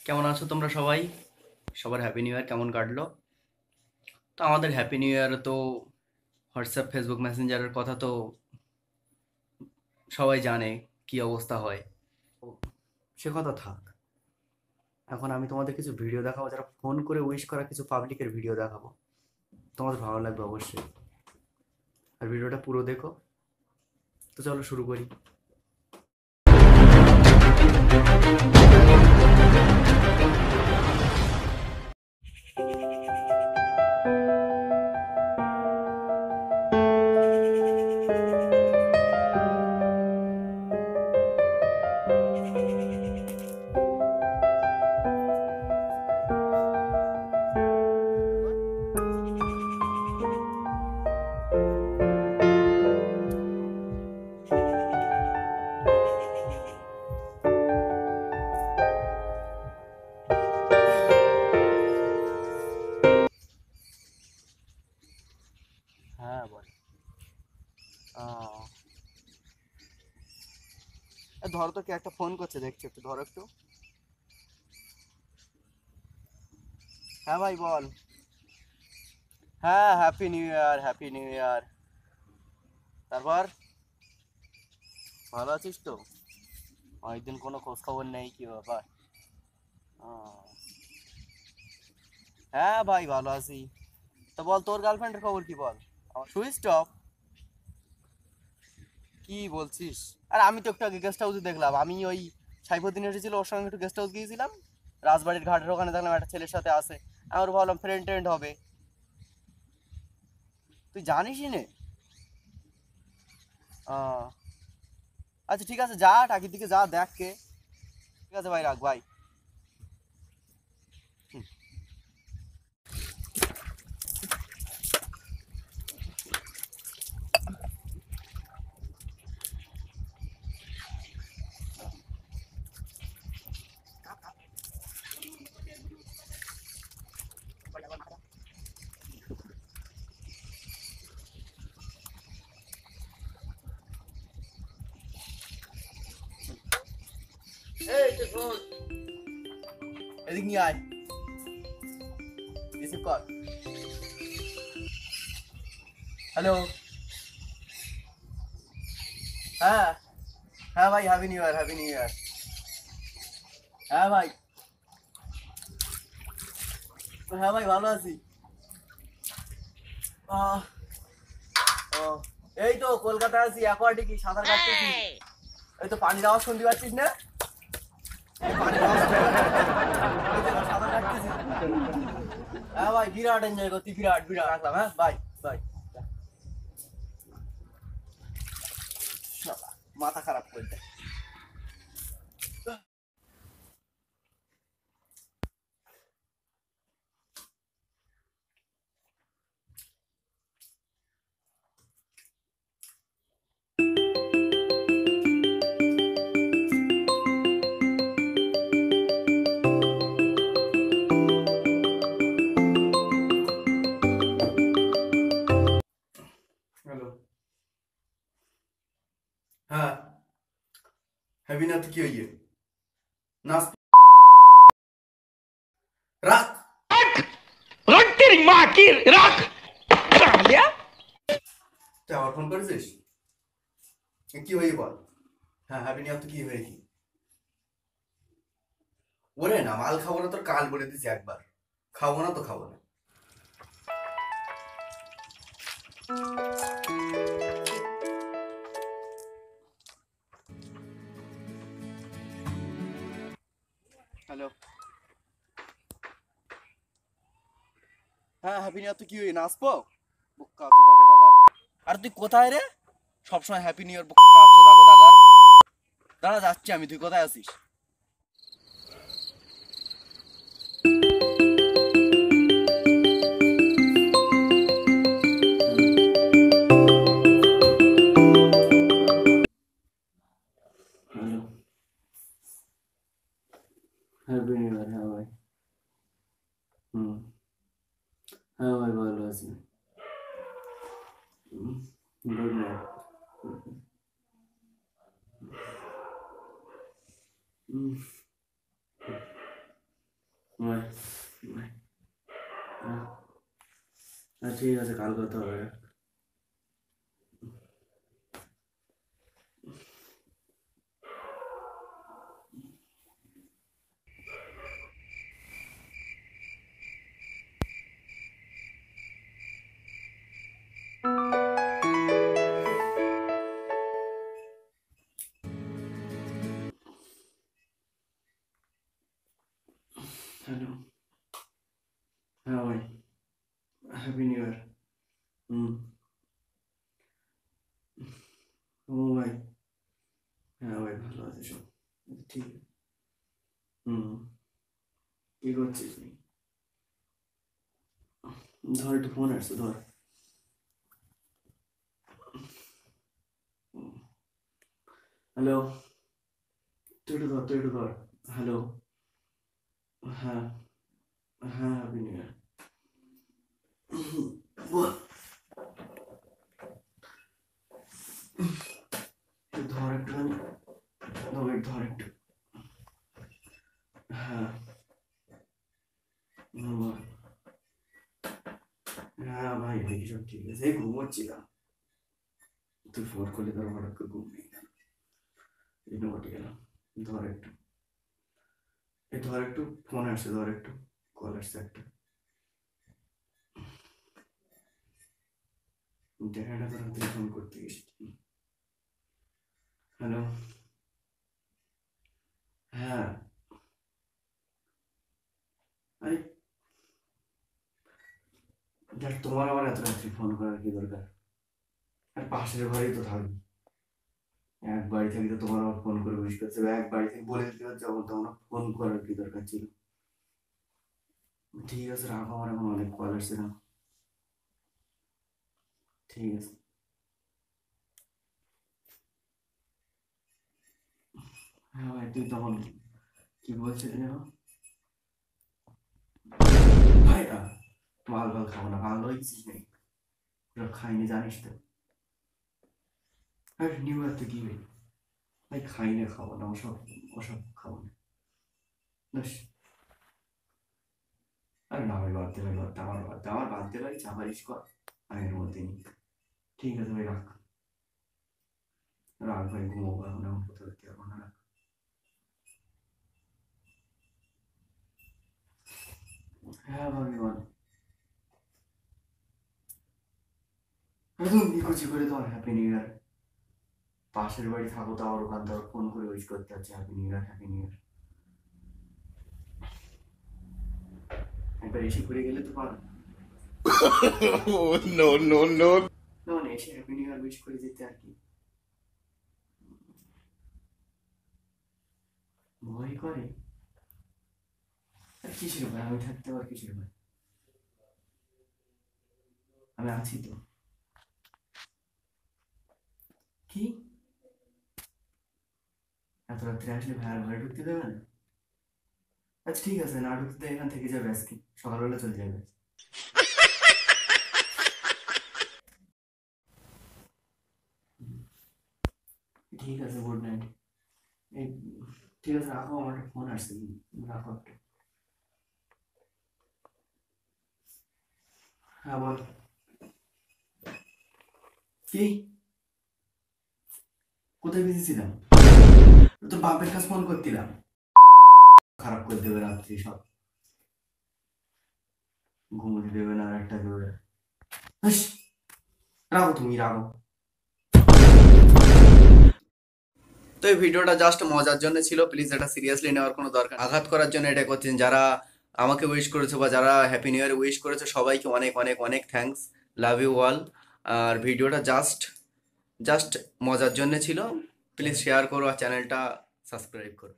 কেমন আছো তোমরা সবাই? সবার হ্যাপি নিউ ইয়ার কেমন কাটলো? তো আমাদের হ্যাপি নিউ ইয়ার তো হোয়াটসঅ্যাপ ফেসবুক মেসেঞ্জারের কথা তো সবাই জানে কি অবস্থা হয়। তো সে কথা থাক। এখন আমি তোমাদের কিছু ভিডিও দেখাবো, যারা ফোন করে উইশ করা কিছু পাবলিকের ভিডিও দেখাবো। তোমাদের ভালো লাগবে অবশ্যই। আর ভিডিওটা পুরো দেখো। তো চলো শুরু করি। হ্যাঁ বল। ধরো তো কে একটা ফোন করছে, দেখছো? একটু ধরো একটু। হ্যাঁ ভাই বল। হ্যাঁ, happy new year, happy new year. তারপর ভালো আছিস তো? অনেকদিন কোনো খোঁজ খবর নেই, কি ব্যাপার? আহ, হ্যাঁ ভাই ভালো আছি। তো বল, তোর গার্লফ্রেন্ডের খবর কি বল? আমার সুইচ অফ? কি বলছিস? আর আমি তো একটু আগে গেস্ট হাউসে দেখলাম, আমি ওই সাইফুদ্দিন এসেছিল, ওর সঙ্গে একটু গেস্ট হাউস গিয়েছিলাম। রাজবাড়ির ঘাটের ওখানে দেখলাম একটা ছেলের সাথে আছে। আমার ভাবলাম ফ্রেন্ড ট্রেন্ড হবে। তুই জানিসই নে? আহ, আচ্ছা ঠিক আছে, যা টাকির দিকে যা, দেখ কে। ঠিক আছে ভাই, রাখ ভাই। হুম। এই তুই শোন, এদিক নিয়ে আয়, রিসিভ কর। হ্যালো। হ্যাঁ, হ্যাঁ ভাই, happy new year, happy new year. হ্যাঁ ভাই। হ্যাঁ ভাই ভালো আছি। আহ, ও, এই তো কলকাতা আছি, অ্যাকোয়াটিক সাঁতার কাটতেছি। এই তো পানির আওয়াজ শুনতে পাচ্ছিস না? এই পানির আওয়াজ শুনতে পাচ্ছিস? এই যে সাঁতার কাটতেছি। হ্যাঁ ভাই, বিরাট এনজয় করছি, বিরাট বিরাট। রাখলাম, হ্যাঁ বাই বাই। মাথা খারাপ করে দেয়। হ্যালো। হ্যাঁ, হ্যাপি না তো কি হইয়ে নাচ রাখ। रट तेरी माँ की रख सालिया। তুই আবার ফোন করেছিস? কি হয়ে বল। হ্যাঁ, হ্যাপি নিউ ইয়ার তো কি হয়ে কি? ওরে না, মাল খাবো না তোর, কাল বলে দিছি একবার। খাবো না তো খাবো না। হ্যালো। হ্যাঁ, হ্যাপি নিউ ইয়ার তো কি হয়ে নাচবো? বুক্কা চোদা কোথাকার। আর তুই কোথায় রে? সবসময় হ্যাপি নিউ ইয়ার বুক্কা চোদা কোথাকার। দাঁড়া যাচ্ছি আমি, তুই কোথায় আছিস? Hello, happy new year. হ্যাঁ ভাই। হুম। হ্যাঁ ভাই ভালো আছি। Good night. ঘুমাই ঘুমাই। ঠিক আছে, কাল কথা হবে। হ্যালো, হ্যাঁ ভাই, হ্যাপি নিউ ইয়ার। ও ভাই, হ্যাঁ ভাই, ভালো আছে সব, ঠিক আছে। কি করছিস? ধর, একটু ফোন আসছে, ধর। হ্যালো, তুই একটু ধর। হ্যালো, হ্যাঁ হ্যাঁ, হ্যাপি নিউ ইয়ার। ধর একটুখানি, ধর একটু। হ্যাঁ, বল। হ্যাঁ ভাই ভাই, সব ঠিক আছে, এই ঘুমোচ্ছিলাম, তুই ফোন করলে তোর হঠাৎ করে ঘুম ভেঙে গেল, এই জন্য উঠে গেলাম। ধর একটু, ধর একটু, ফোন আসছে, ধর একটু, কল আসছে একটা। দেখা তোর হাতে ফোন করতে গেছি। হ্যালো, হ্যাঁ, আরে দেখ, তোমার আবার এত রাত্রি ফোন করার কি দরকার? আর পাশের ঘরেই তো থাকবি, এক বাড়ি থেকে তো তোমার আবার ফোন করে উইশ করতে হবে, এক বাড়ি থেকে বলে দিতে হচ্ছে, যখন তখন ফোন করার কি দরকার ছিল? ঠিক আছে, রাখো, আমার এখন অনেক কল আসছে না। ঠিক আছে। হ্যাঁ ভাই, তুই তখন কি বলছিলি যেন? ভাই মাল ভাল খাবো না, ভালো হয়েছিস নেই, ওসব খাইনি জানিস তো। আর নিউ ইয়ার তো কি ভাই, ভাই খাই না, খাবো না, ওসব ওসব খাবো না, ব্যাস। আরে না ভাই, বাদ দে ভাই, বাদ দে, আমার বাদ দে, আমার বাদ দে ভাই, চাপারিস কর, আমি এর মধ্যে নেই। ঠিক আছে ভাই, রাখ রাখ ভাই, ঘুমোবো এখন, এমন কথা বলতে পারবো না, রাখ। হ্যাঁ ভাবি বল। একদম নিকুচি করে তোমার হ্যাপি নিউ ইয়ার, পাশের বাড়ি থাকো তো, আমার ওখান থেকে ফোন করে উইশ করতে হচ্ছে happy new year, happy new year. একবার এসে ঘুরে গেলে তো পারো, No, no, no. না মানে এসে হ্যাপি নিউ ইয়ার উইশ করে যেতে আর কি। ভয় করে? আর কিসের ভয়, আমি থাকতে আবার কিসের ভয়, আমি আছি তো। কি, এত রাত্রে আসলে ভাইয়ার ঘরে ঢুকতে দেবে না? আচ্ছা ঠিক আছে, না ঢুকতে দেয়, এখান থেকে যাবে আজকে সকালবেলা চলে যাবে। ঠিক আছে, গুড নাইট। এই, ঠিক আছে, রাখো, আমার একটা ফোন আসছে, রাখো একটা। হ্যাঁ বল। কি, কোথায় বিজি ছিলাম? তো বাপের কাছে ফোন করছিলাম, খারাপ করে দেবে রাত্রি সব, ঘুমোতে দেবে না, আর একটা দেবে। হাস, রাখো, তুমি রাখো। তো এই ভিডিওটা জাস্ট মজার জন্য ছিল, প্লিজ এটা সিরিয়াসলি নেওয়ার কোনো দরকার নেই। আঘাত করার জন্য এটা করছেন যারা আমাকে উইশ করেছে বা যারা হ্যাপি নিউ ইয়ার উইশ করেছে, সবাইকে অনেক অনেক অনেক থ্যাঙ্কস, লাভ ইউ অল। আর ভিডিওটা জাস্ট জাস্ট মজার জন্য ছিল, প্লিজ শেয়ার করো আর চ্যানেলটা সাবস্ক্রাইব করো।